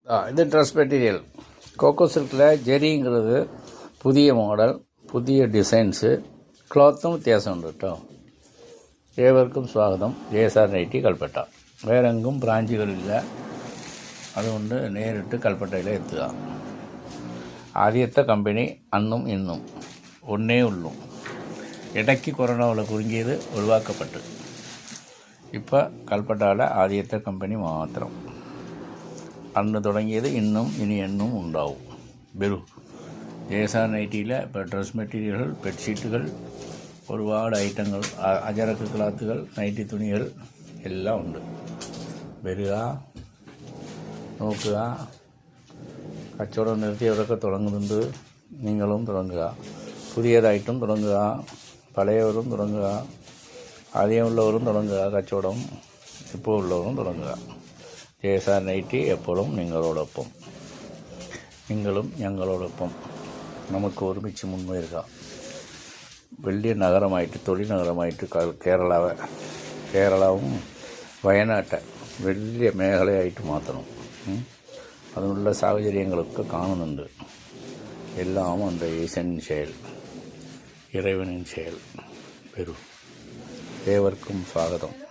இது dress material cocoa சில்கில் ஜெரிங்கிறது புதிய model, புதிய டிசைன்ஸு, கிளாத்தும் வித்தியாசம் உண்டு കേട്ടോ. ഏവർക്കും സ്വാഗതം. JSR nighty Kalpetta. വേറെങ്കും ബ്രാഞ്ചുകളില്ല, അതുകൊണ്ട് നേരിട്ട് കൽപ്പറ്റയിൽ എത്തുക. ആദ്യത്തെ കമ്പനി അന്നും ഇന്നും ഒന്നേ ഉള്ളൂ. ഇടയ്ക്ക് കൊറോണ കുടുങ്ങിയത് ഒഴിവാക്കപ്പെട്ടു. ഇപ്പോൾ കൽപ്പറ്റയിലെ ആദ്യത്തെ കമ്പനി മാത്രം. അന്ന് തുടങ്ങിയത് ഇന്നും ഇനി എന്നും ഉണ്ടാവും. വരൂ. JSR നൈറ്റിയിൽ ഇപ്പോൾ ഡ്രസ് മെറ്റീരിയലുകൾ, ബെഡ്ഷീറ്റുകൾ, ഒരുപാട് ഐറ്റങ്ങൾ, അജറക്ക് ക്ലാത്തുകൾ, നൈറ്റി തുണികൾ എല്ലാം ഉണ്ട്. വരിക, നോക്കുക. കച്ചവടം നിർത്തിയവരൊക്കെ തുടങ്ങുന്നുണ്ട്. നിങ്ങളും തുടങ്ങുക. പുതിയതായിട്ടും തുടങ്ങുക, പഴയവരും തുടങ്ങുക, ആദ്യമുള്ളവരും തുടങ്ങുക. കച്ചവടം ഇപ്പോൾ ഉള്ളവരും തുടങ്ങുക. JSR നൈറ്റി എപ്പോഴും നിങ്ങളോടൊപ്പം, നിങ്ങളും ഞങ്ങളോടൊപ്പം. നമുക്ക് ഒരുമിച്ച് മുന്നേറുക. വലിയ നഗരമായിട്ട്, തൊഴിൽ നഗരമായിട്ട് കേരളവും വയനാട്ടെ വലിയ മേഖലയായിട്ട് മാറ്റണം. അതിനുള്ള സാഹചര്യങ്ങളൊക്കെ കാണുന്നുണ്ട്. എല്ലാം ഉണ്ട്. ഈശൻ செயல், ഇറവനിൻ செயல். വരൂ. ഏവർക്കും സ്വാഗതം.